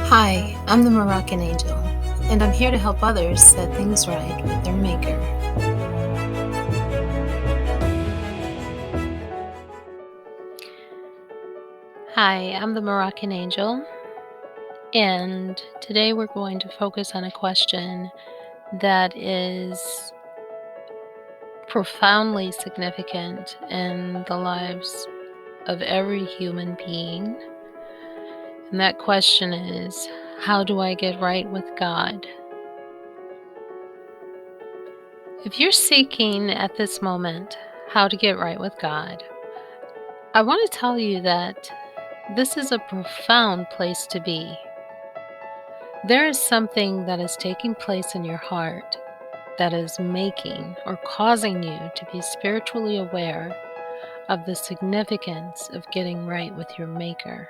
Hi, I'm the Moroccan Angel, and I'm here to help others set things right with their Maker. Hi, I'm the Moroccan Angel, and today we're going to focus on a question that is profoundly significant in the lives of every human being. And that question is, how do I get right with God? If you're seeking at this moment how to get right with God, I want to tell you that this is a profound place to be. There is something that is taking place in your heart that is making or causing you to be spiritually aware of the significance of getting right with your Maker.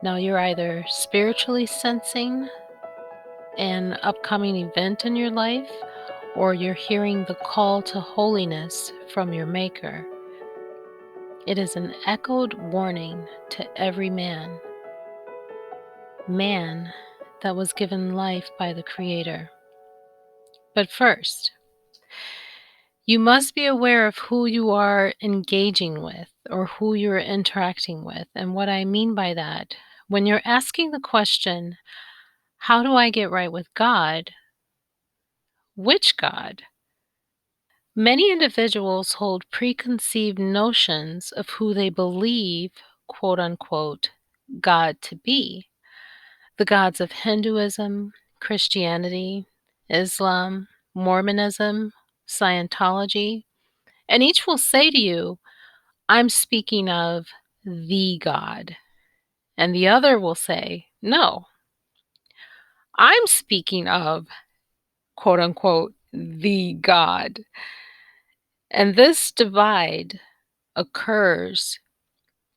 Now, you're either spiritually sensing an upcoming event in your life, or you're hearing the call to holiness from your Maker. It is an echoed warning to every man that was given life by the Creator. But first, you must be aware of who you are engaging with or who you're interacting with. And what I mean by that, when you're asking the question, how do I get right with God? Which God? Many individuals hold preconceived notions of who they believe, quote unquote, God to be. The gods of Hinduism, Christianity, Islam, Mormonism, Scientology, and each will say to you, I'm speaking of the God. And the other will say, no, I'm speaking of, quote unquote, the God. And this divide occurs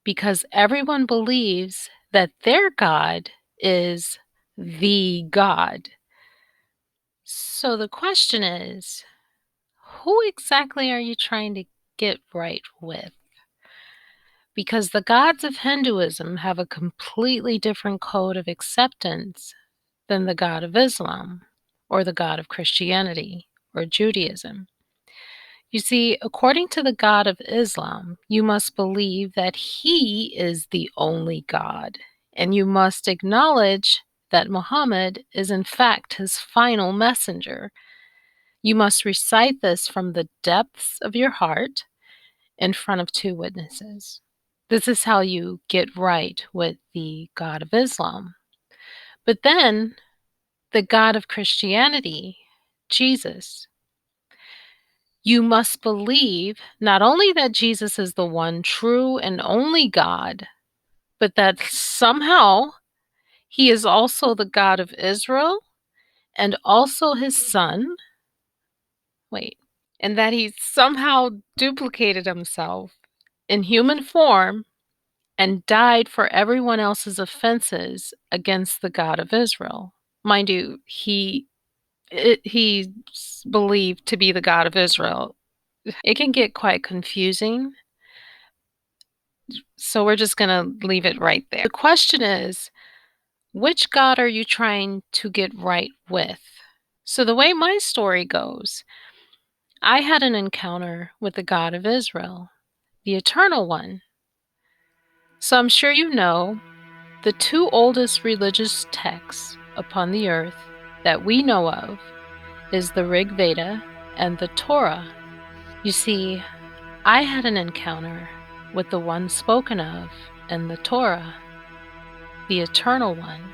because everyone believes that their God is the God. So the question is, who exactly are you trying to get right with? Because the gods of Hinduism have a completely different code of acceptance than the God of Islam or the God of Christianity or Judaism. You see, according to the God of Islam, you must believe that he is the only God, and you must acknowledge that Muhammad is in fact his final messenger. You must recite this from the depths of your heart in front of two witnesses. This is how you get right with the God of Islam. But then, the God of Christianity, Jesus, you must believe not only that Jesus is the one true and only God, but that somehow he is also the God of Israel and also his son. Wait, and that he somehow duplicated himself in human form and died for everyone else's offenses against the God of Israel. Mind you, he's believed to be the God of Israel. It can get quite confusing, so we're just going to leave it right there. The question is, which God are you trying to get right with? So the way my story goes, I had an encounter with the God of Israel, the Eternal One. So I'm sure you know the two oldest religious texts upon the earth that we know of is the Rig Veda and the Torah. You see, I had an encounter with the one spoken of in the Torah, the Eternal One,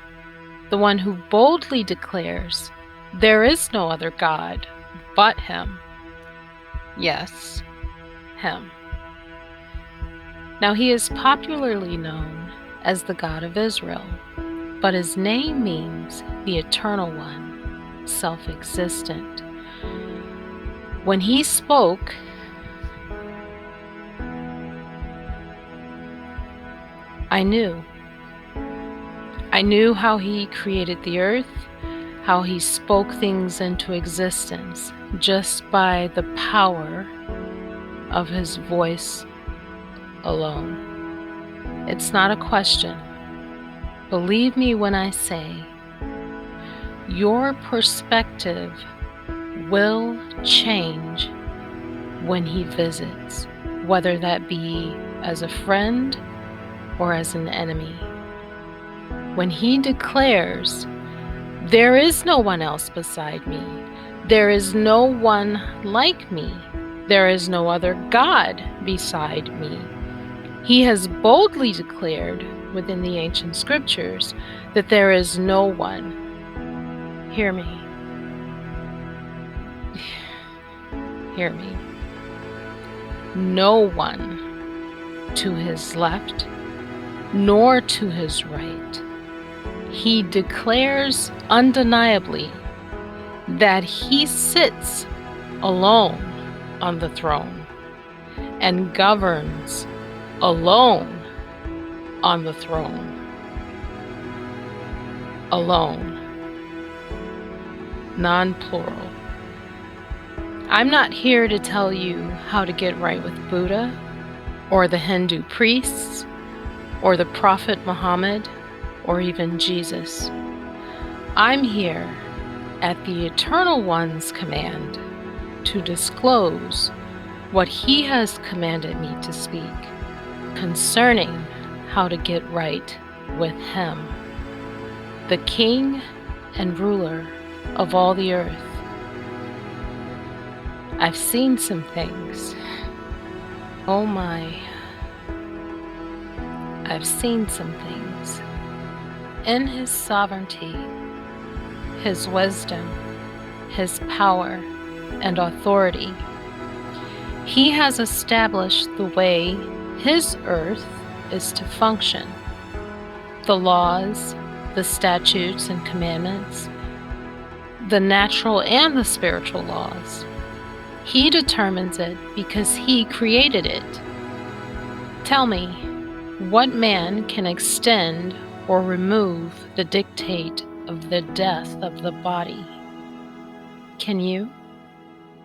the one who boldly declares, there is no other God but Him. Yes, Him. Now, He is popularly known as the God of Israel, but His name means the Eternal One, self-existent. When He spoke, I knew. I knew how He created the earth, how He spoke things into existence just by the power of His voice alone. It's not a question. Believe me when I say, your perspective will change when he visits, whether that be as a friend or as an enemy. When he declares, there is no one else beside me, there is no one like me, there is no other God beside me. He has boldly declared within the ancient scriptures that there is no one. Hear me. Hear me. No one to his left, nor to his right. He declares undeniably that he sits alone on the throne and governs alone on the throne. Alone. Non-plural. I'm not here to tell you how to get right with Buddha, or the Hindu priests, or the Prophet Muhammad, or even Jesus. I'm here at the Eternal One's command to disclose what he has commanded me to speak concerning how to get right with him, the King and ruler of all the earth. I've seen some things. Oh my. I've seen some things. In his sovereignty, his wisdom, his power, and authority, he has established the way his earth is to function. The laws, the statutes and commandments, the natural and the spiritual laws. He determines it because he created it. Tell me, what man can extend or remove the dictate of the death of the body? Can you?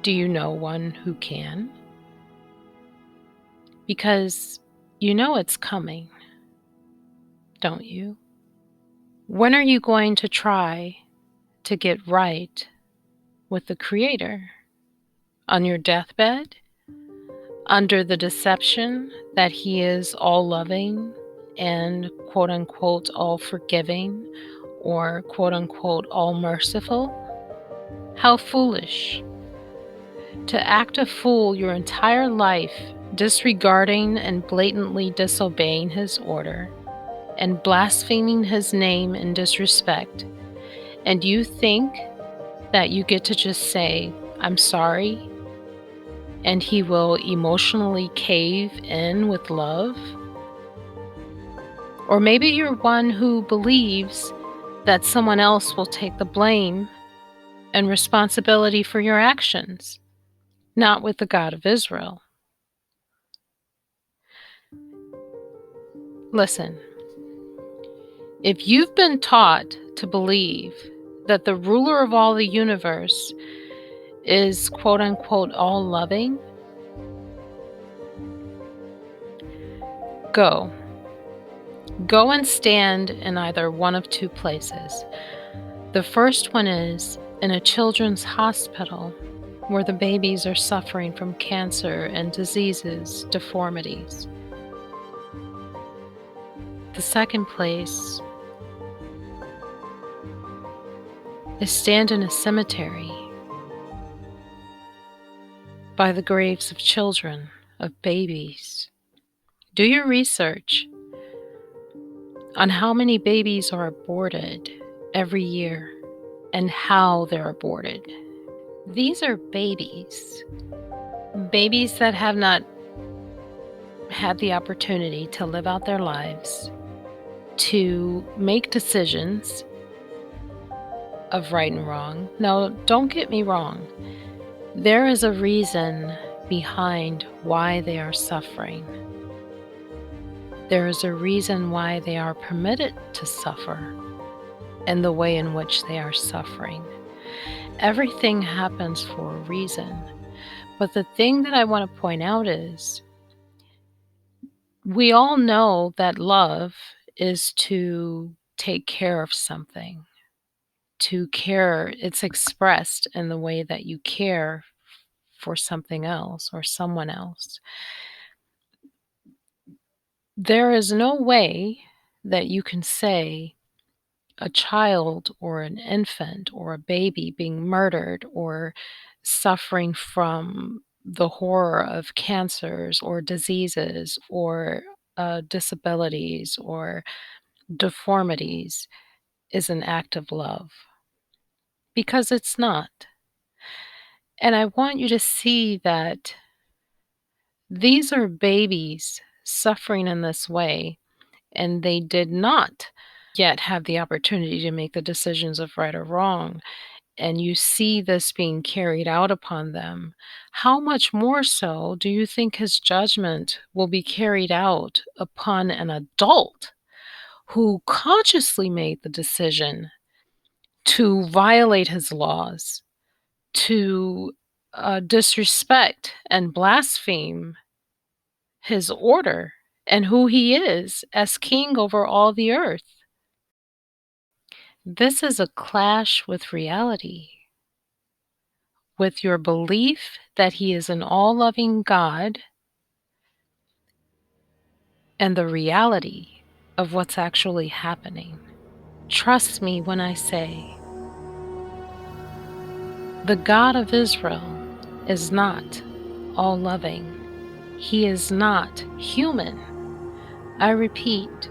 Do you know one who can? Because you know it's coming, don't you? When are you going to try to get right with the Creator? On your deathbed? Under the deception that he is all-loving and quote-unquote all-forgiving or quote-unquote all-merciful? How foolish. To act a fool your entire life, disregarding and blatantly disobeying his order and blaspheming his name in disrespect, and you think that you get to just say, I'm sorry, and he will emotionally cave in with love? Or maybe you're one who believes that someone else will take the blame and responsibility for your actions, not with the God of Israel. Listen, if you've been taught to believe that the ruler of all the universe is quote-unquote all-loving, go and stand in either one of two places. The first one is in a children's hospital where the babies are suffering from cancer and diseases, deformities. The second place is stand in a cemetery by the graves of children, of babies. Do your research on how many babies are aborted every year and how they're aborted. These are babies that have not had the opportunity to live out their lives, to make decisions of right and wrong. Now, don't get me wrong. There is a reason behind why they are suffering. There is a reason why they are permitted to suffer and the way in which they are suffering. Everything happens for a reason. But the thing that I want to point out is, we all know that love is to take care of something. To care, it's expressed in the way that you care for something else or someone else. There is no way that you can say a child or an infant or a baby being murdered or suffering from the horror of cancers or diseases or disabilities or deformities is an act of love, because it's not. And I want you to see that these are babies suffering in this way, and they did not yet have the opportunity to make the decisions of right or wrong. And you see this being carried out upon them. How much more so do you think his judgment will be carried out upon an adult who consciously made the decision to violate his laws, to disrespect and blaspheme his order and who he is as king over all the earth? This is a clash with reality, with your belief that he is an all-loving God and the reality of what's actually happening. Trust me when I say, the God of Israel is not all-loving. He is not human. I repeat,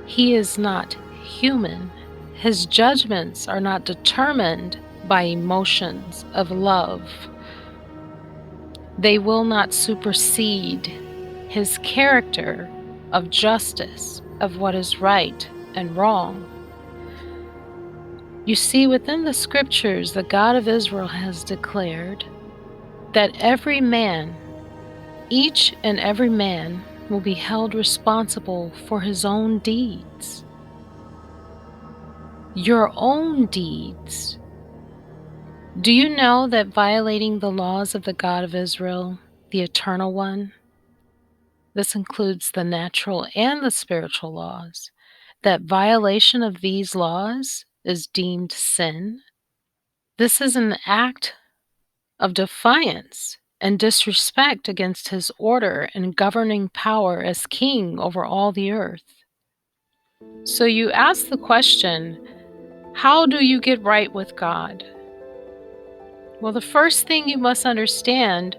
he is not human. His judgments are not determined by emotions of love. They will not supersede his character of justice, of what is right and wrong. You see, within the scriptures, the God of Israel has declared that every man, each and every man, will be held responsible for his own deeds. Your own deeds. Do you know that violating the laws of the God of Israel, the Eternal One, this includes the natural and the spiritual laws, that violation of these laws is deemed sin? This is an act of defiance and disrespect against his order and governing power as king over all the earth. So you ask the question, how do you get right with God? Well, the first thing you must understand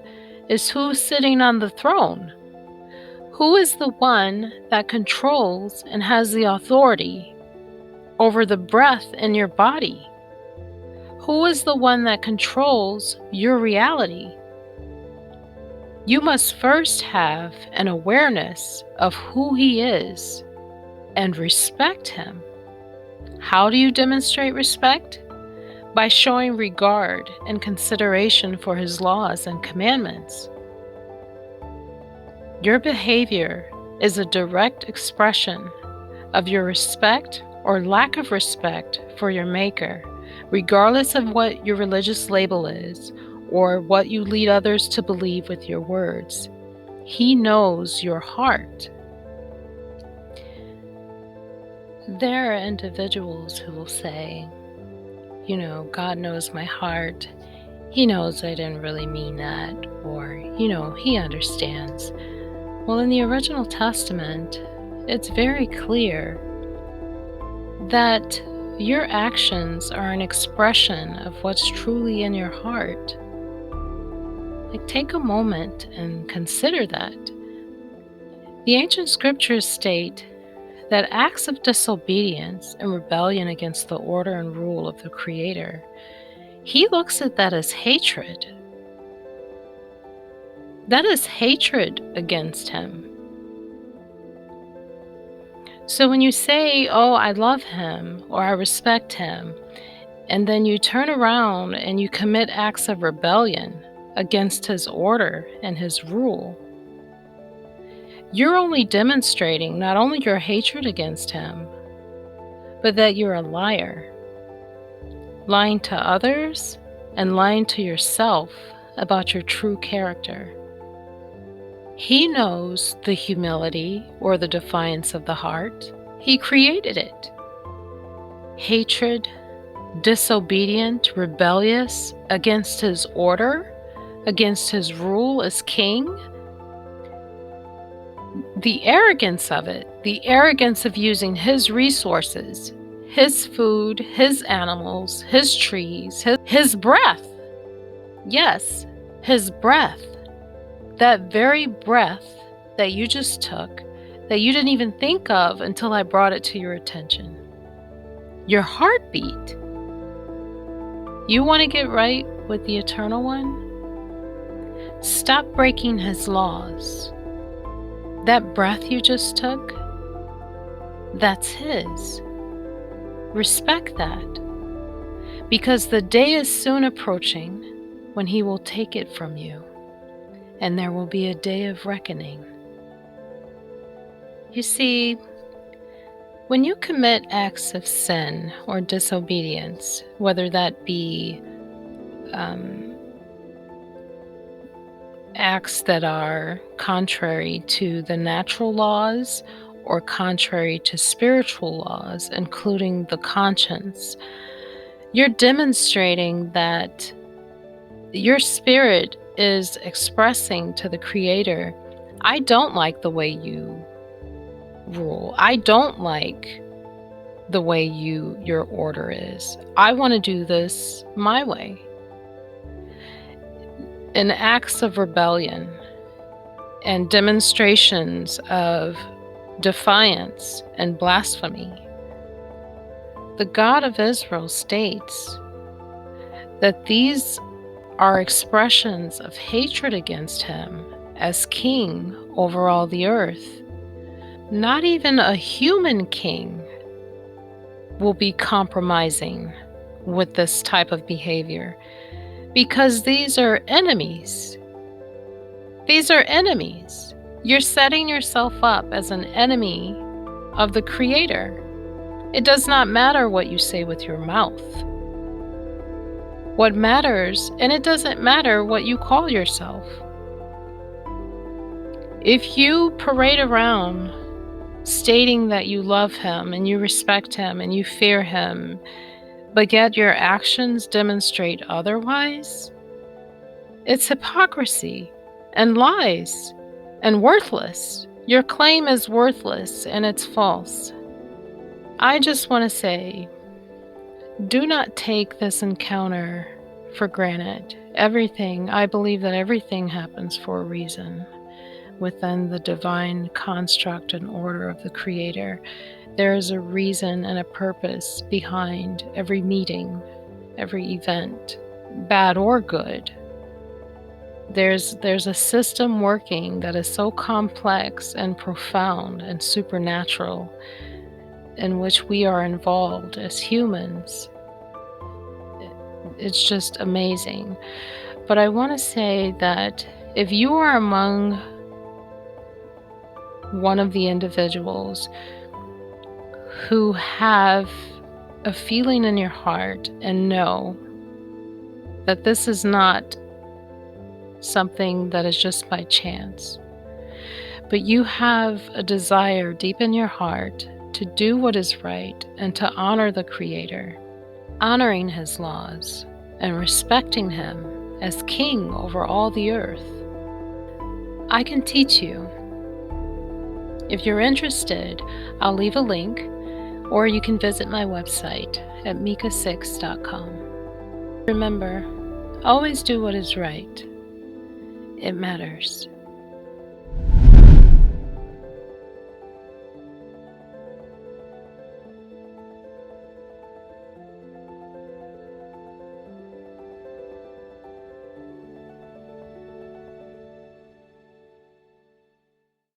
is who's sitting on the throne. Who is the one that controls and has the authority over the breath in your body? Who is the one that controls your reality? You must first have an awareness of who he is and respect him. How do you demonstrate respect? By showing regard and consideration for his laws and commandments. Your behavior is a direct expression of your respect or lack of respect for your Maker, regardless of what your religious label is or what you lead others to believe with your words. He knows your heart. There are individuals who will say, God knows my heart. He knows I didn't really mean that, or, he understands. Well, in the original Testament, it's very clear that your actions are an expression of what's truly in your heart. Take a moment and consider that. The ancient scriptures state that acts of disobedience and rebellion against the order and rule of the Creator, he looks at that as hatred. That is hatred against him. So when you say, oh, I love him or I respect him, and then you turn around and you commit acts of rebellion against his order and his rule, you're only demonstrating not only your hatred against him, but that you're a liar. Lying to others and lying to yourself about your true character. He knows the humility or the defiance of the heart. He created it. hatred, disobedient, rebellious against his order, against his rule as king. The arrogance of it, the arrogance of using his resources, his food, his animals, his trees, his breath. Yes, his breath. That very breath that you just took, that you didn't even think of until I brought it to your attention. Your heartbeat. You want to get right with the Eternal One? Stop breaking his laws. That breath you just took, that's his. Respect that. Because the day is soon approaching when he will take it from you, and there will be a day of reckoning. You see, when you commit acts of sin or disobedience, whether that be acts that are contrary to the natural laws or contrary to spiritual laws, including the conscience, you're demonstrating that your spirit is expressing to the Creator, I don't like the way you rule. I don't like the way your order is. I want to do this my way. In acts of rebellion and demonstrations of defiance and blasphemy, the God of Israel states that these are expressions of hatred against him as king over all the earth. Not even a human king will be compromising with this type of behavior, because these are enemies. These are enemies. You're setting yourself up as an enemy of the Creator. It does not matter what you say with your mouth. What matters, and it doesn't matter what you call yourself. If you parade around stating that you love him and you respect him and you fear him, but yet your actions demonstrate otherwise, it's hypocrisy and lies and worthless. Your claim is worthless and it's false. I just want to say, do not take this encounter for granted. I believe that everything happens for a reason within the divine construct and order of the Creator. There is a reason and a purpose behind every meeting, every event, bad or good. There's a system working that is so complex and profound and supernatural, in which we are involved as humans. It's just amazing. But I want to say that if you are among one of the individuals who have a feeling in your heart and know that this is not something that is just by chance, but you have a desire deep in your heart to do what is right and to honor the Creator, honoring his laws and respecting him as king over all the earth, I can teach you. If you're interested, I'll leave a link, or you can visit my website at meeka6.com. Remember, always do what is right. It matters.